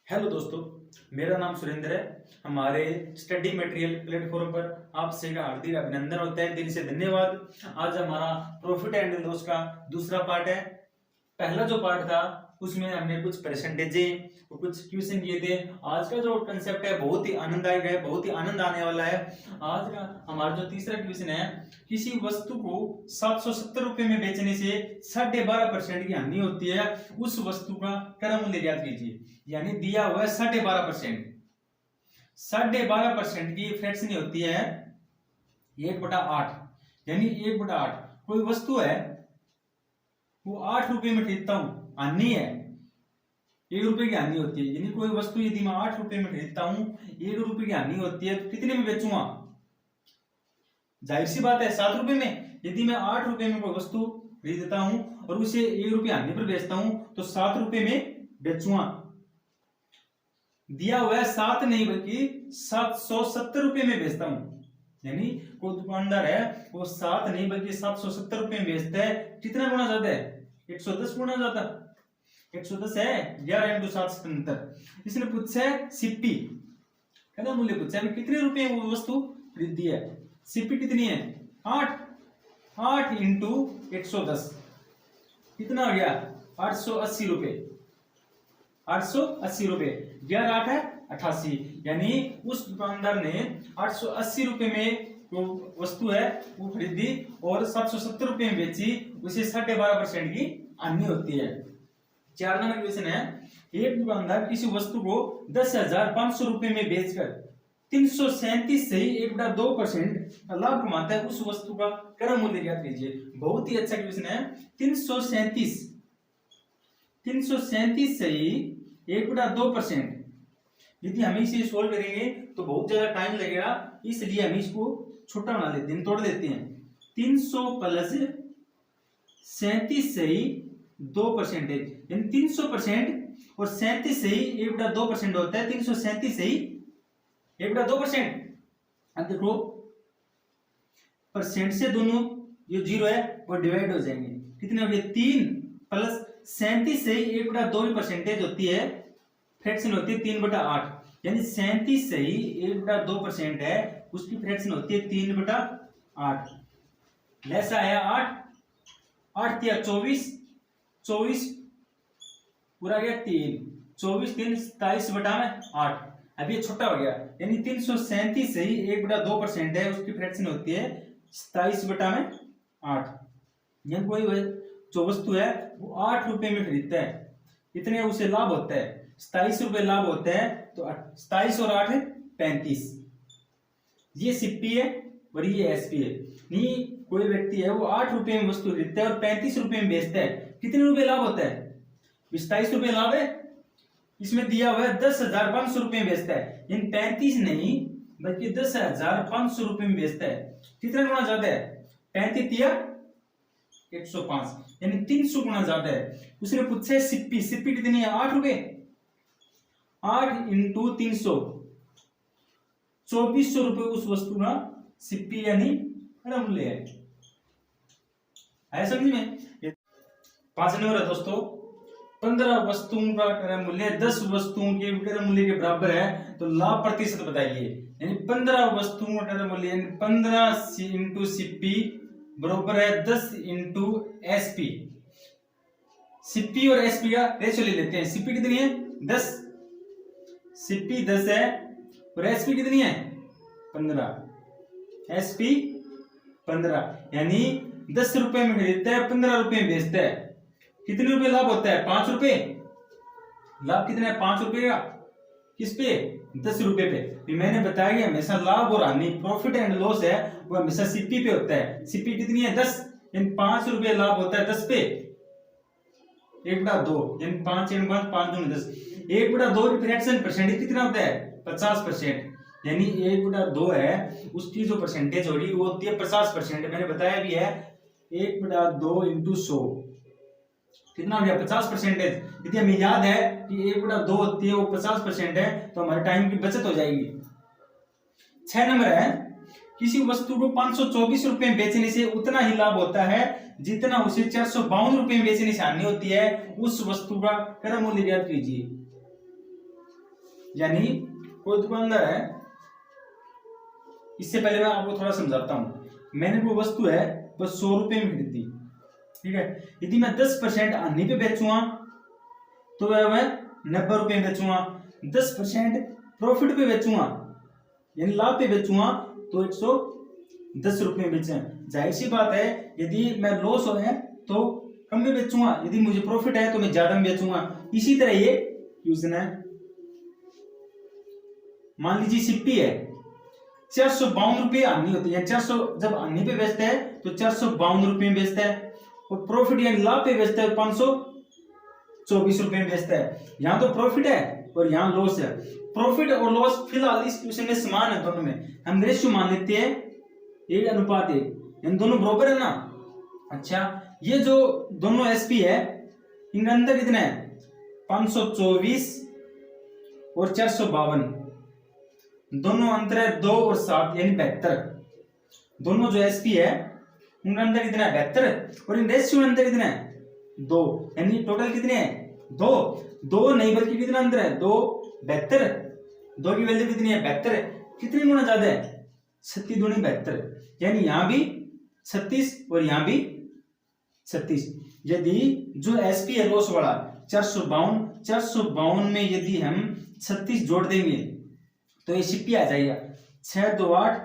Hello दोस्तों, मेरा नाम सुरेंद्र है। हमारे स्टडी मटेरियल प्लेटफॉर्म पर आप सभी का हार्दिक अभिनंदन होता है, दिल से धन्यवाद। आज हमारा प्रॉफिट एंड लॉस का दूसरा पार्ट है। पहला जो पार्ट था उसमें हमने कुछ परसेंटेजें और कुछ क्वेश्चन किए थे। आज का जो कंसेप्ट है बहुत ही आनंददायक है, बहुत ही आनंद आने वाला है। आज का हमारा जो तीसरा क्वेश्चन है, किसी वस्तु को 770 रुपए में बेचने से 12.5% की हानि होती है, उस वस्तु का क्रय मूल्य ज्ञात कीजिए। यानी दिया हुआ है 12.5%। 12.5% की फ्रैक्शन होती है 1/8, यानी 1/8। कोई वस्तु है वो 8 रुपए में खरीदता हूं, हानि है 1 रुपए की हानि होती है। यानी कोई वस्तु यदि मैं 8 रुपए में खरीदता हूं, 1 रुपए की हानि होती है, तो कितने में बेचूंगा? जाहिर सी बात है 7 रुपए में। यदि मैं 8 रुपए में कोई वस्तु खरीदता हूं और उसे 1 रुपए हानि पर बेचता हूं, तो 7 रुपए में बेचूंगा। दिया हुआ है 7 नहीं बल्कि 770 रुपए में बेचता हूं। यानी कोई दुकानदार है वो 7 नहीं बल्कि 770 रुपए में बेचता है। कितना गुना ज्यादा है? 110 गुना ज्यादा। 110 है 11 × 7 77। इसने पूछा है सीपी, कहना मूल्य पूछा है कितने रुपए में वो वस्तु खरीदी है। सीपी कितनी है? 8 × 110 कितना हो गया? 880 रुपए। 880 रुपए, 11 8 है 88। यानी उस दुकानदार ने 880 रुपए में वो वस्तु है वो खरीदी और 770 रुपए में बेची, उसे 12.5% की हानि होती है। 4 नंबर क्वेश्चन है, एक दुकानदार किसी वस्तु को 10,500 रुपए में बेचकर 337 से 1/2% लाभ कमाता है, उस वस्तु का क्रय मूल्य ज्ञात कीजिए। बहुत ही अच्छा क्वेश्चन है। 337 से 1/2%। यदि हम इसे सोल्व करेंगे तो बहुत ज्यादा टाइम लगेगा, इसलिए हम इसको छोटा बना लेते हैं, तोड़ देते हैं। 300 + 37 से 2%, यानी 300% और 37 से 1/2% होता है। 337 से 1/2%। अब देखो परसेंट से दोनों जो जीरो है वो डिवाइड हो जाएंगे। कितने हो गए? 3 + 37 से 1/2 परसेंटेज होती है, फ्रैक्शन होती है 3/8। यानी 37 से 1/2% है, उसकी फ्रैक्शन होती है 3/8। लेसा आया 8 8 × 24 24 पूरा गया 3 24 3 27/8। अब ये छोटा हो गया, यानी 337 से 1/2% है, उसकी फ्रैक्शन होती है 27/8। यानी कोई जो वस्तु है वो 8 रुपए में खरीदता है, इतने उसे लाभ होता है 27 रुपए लाभ होता है। तो 27 और 8 है 35। ये सीपी है और ये एसपी है। नहीं, कोई व्यक्ति है वो 8 रुपए में वस्तु खरीदता है और 35 रुपए में बेचता है, कितने रुपए लाभ होता है? 27 रुपए लाभ है। इसमें दिया हुआ है 10,500 रुपए में बेचता है, यानी 35 नहीं बल्कि 10,500 रुपए में बेचता है। कितना गुना ज्यादा है? 35 या 105, यानी 300 गुना ज्यादा है। उसने पूछा है सीपी, सीपी कितनी है? 8 रुपए। 8 × 300 2400 रुपए उस वस्तु का सीपी यानी क्रय मूल्य है समझ में। 5 नंबर है दोस्तों, 15 वस्तुओं का क्रय मूल्य 10 वस्तुओं के क्रय मूल्य के बराबर है, तो लाभ प्रतिशत बताइए। यानी 15 वस्तुओं का क्रय मूल्य, यानी 15 × सीपी बराबर है 10 × एसपी। सीपी और एसपी का रेशियो ले लेते हैं। सीपी कितनी है? 10। सीपी 10 है और एसपी कितनी है? 15। एसपी 15, यानी 10 रुपए में खरीदता है, 15 रुपए में बेचता है। कितने रुपए लाभ होता है? 5 रुपए। लाभ कितना है? 5 रुपए का। किस पे? 10 रुपए पे। मैंने बताया कि हमेशा लाभ और हानि, प्रॉफिट एंड लॉस है, वो हमेशा सीपी पे होता है। सीपी कितनी है? 10, यानी 5 रुपए लाभ होता है 10 पे। 1/2, यानी 5 × 5 5 × 10। 1/2 की फ्रैक्शन परसेंटेज कितना होता है? 50%। यानी 1/2 है, उसकी जो परसेंटेज होगी वो होती है 50%। मैंने बताया भी है 1/2 × 100 कितना हो गया? 50%। यदि हमें याद है कि 1/2 होती है वो 50% है, तो हमारे टाइम की बचत हो जाएगी। 6 नंबर है, किसी वस्तु को 524 रुपए में बेचने से उतना ही लाभ होता है जितना उसे 452 रुपए में बेचने से हानि होती है, उस वस्तु का क्रय मूल्य ज्ञात कीजिए। यानी कोई दुकानदार है, इससे पहले मैं आपको थोड़ा समझाता हूँ। मैंने वो वस्तु है बस 100 रुपए में खरीदी, ठीक है। यदि मैं 10% हानि पे बेचूंगा तो वह 90 रुपए में बेचूंगा। 10% प्रॉफिट पे बेचूंगा यानी लाभ पे बेचूंगा तो 110 रुपए में बेचे। जाहिर सी बात है, यदि मैं लॉस हो रहा है तो कम में बेचूंगा, यदि मुझे प्रॉफिट है तो मैं ज्यादा में बेचूंगा। इसी तरह ये योजना है। मान लीजिए सिप्पी है, 452 रुपये हानि होती है। 400 जब हानि पे बेचता है तो 452 रुपये में बेचता है, और प्रॉफिट यानी लाभ पे बेचता है 524 रुपये में बेचता है। यहाँ तो प्रॉफिट है और यहाँ लॉस है। प्रॉफिट और लॉस फिलहाल इस क्वेश्चन में समान है, दोनों में हम रेशियो मान लेते हैं 1:1, इन दोनों बराबर है ना। अच्छा, ये जो दोनों एसपी है इनका अंतर कितना है? 524 और 452, दोनों अंतर है 2 और 7 यानी 72। दोनों जो एसपी है उनका अंतर कितना है? 72, और इन रेशियो में अंतर कितना है? 2, यानी टोटल कितने हैं? 2 नहीं बल्कि कितना अंतर है? 2, 72। 2 की वैल्यू कितनी है? 72। कितनी गुना ज्यादा है? 36 दूनी 72, यानी यहां भी 36 और यहां भी 36। यदि जो एसपी है लॉस वाला 452 में यदि हम 36 जोड़ देंगे तो ये सिप्पी आ जाएगा। 6 2 8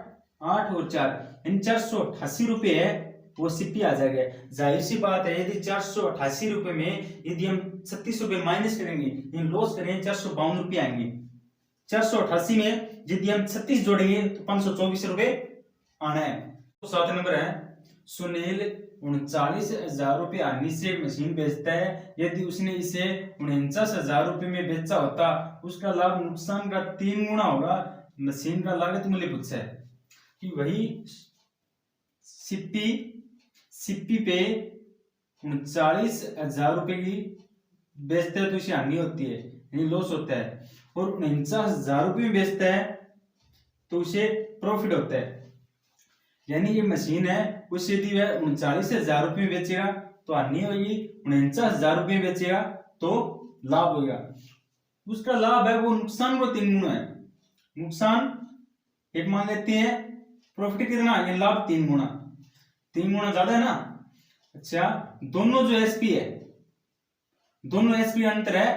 8 और 4 यानी 488 रुपये है, वो सिप्पी आ जाएगा। जाहिर सी बात है, यदि 488 रुपये में यदि हम 36 रुपये माइनस करेंगे यानी लॉस करेंगे 452 रुपये आएंगे। 488 में यदि हम 36 जोड़ेंगे तो 524 रुपये आना है। तो 7 नंबर है, सुनील 39,000 रुपये हानि से मशीन बेचता है। यदि उसने इसे 49,000 रुपये में बेचा होता उसका लाभ नुकसान का 3 गुना होगा। मशीन का लागत मूल्य पूछा है कि वही सिप्पी पे 39,000 रुपये की बेचता है तो इसे हानि होती है यानी लॉस होता है, और 49,000 रुपये में बेचता है तो उसे प्रॉफिट होता है। यानी ये मशीन है उसे यदि वह 39,000 रुपये में बेचेगा तो हानि होगी, 49,000 रुपये में बेचेगा तो लाभ होगा। उसका लाभ है वो नुकसान को 3 गुना है। नुकसान एक मान लेते हैं, प्रॉफिट कितना है? लाभ 3 गुना, 3 गुना ज्यादा है ना। अच्छा, दोनों जो एसपी है, दोनों एसपी अंतर है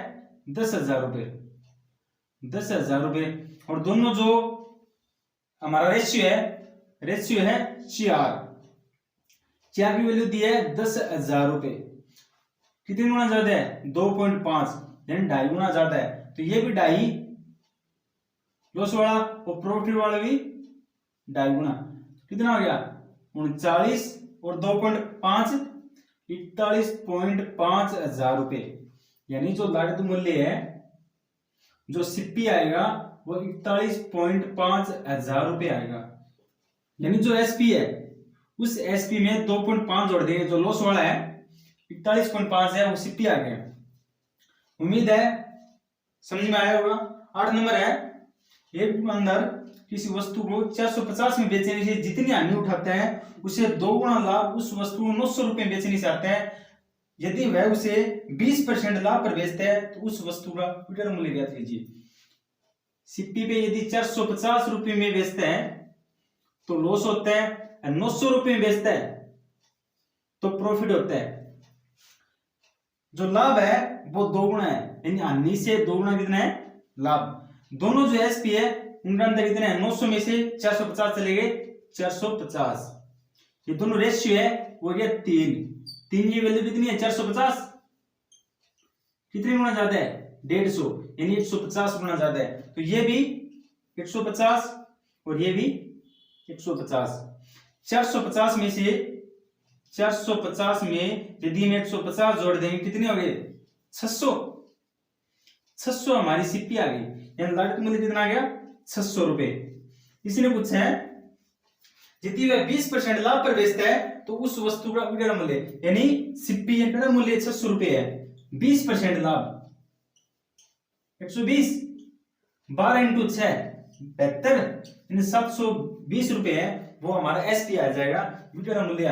10,000 रुपये, 10,000 रुपये, और दोनों जो हमारा रेशियो है 4 की वैल्यू दी है 10,000 रुपये। कितने गुना ज्यादा है? 2.5 यानी 2.5 गुना ज्यादा है। तो ये भी 2.5 लॉस वाला और प्रॉफिट वाला भी 2.5 गुना। कितना हो गया? 39 और 2.5 41.5 हजार रुपये। यानी जो लागत मूल्य है जो सिप्पी आएगा वो 41.5 हजार रुपये आएगा। यानी जो एसपी है उस एसपी में 2.5 जोड़ देंगे, जो लॉस वाला है 41.5 है वो सिप्पी आ गया। उम्मीद है समझ में आया होगा। 8 नंबर है, एक दुकानदार किसी वस्तु को 450 में बेचने से जितनी हानि उठाता है उसे 2 गुना लाभ उस वस्तु को 900 रुपये में बेचने से आता है। यदि वह उसे 20% लाभ पर बेचता है तो उस वस्तु का विक्रय मूल्य ज्ञात कीजिए। सिप्पी पे यदि 450 रुपये में बेचता है तो लॉस होता है, 900 रुपये में बेचता है तो प्रॉफिट होता है। जो लाभ है वो 2 गुना है, यानी हानि से 2 गुना कितना है? लाभ। दोनों जो एसपी है उनका अंतर कितना है? 900 में से 450 चले गए 450। ये दोनों रेशियो है वो गया 3 की वैल्यू कितनी है? 450। कितने गुना ज्यादा है? 150 यानी 150 गुना ज्यादा है। तो ये भी 150 और ये भी 150। 450 में से 450 में यदि हम 150 जोड़ देंगे कितने हो गए? 600 हमारी सिप्पी आ गई। यानी लागत मूल्य कितना आ गया? 600 रुपये। इसने पूछा है यदि वह 20% लाभ पर बेचता है तो उस वस्तु का विक्रय मूल्य, यानी सिप्पी का विक्रय मूल्य 600 रुपये है, 20% लाभ 120, 12 × 6 72 यानी 720 रुपये है, वो हमारा एसपी आ जाएगा, विक्रय मूल्य।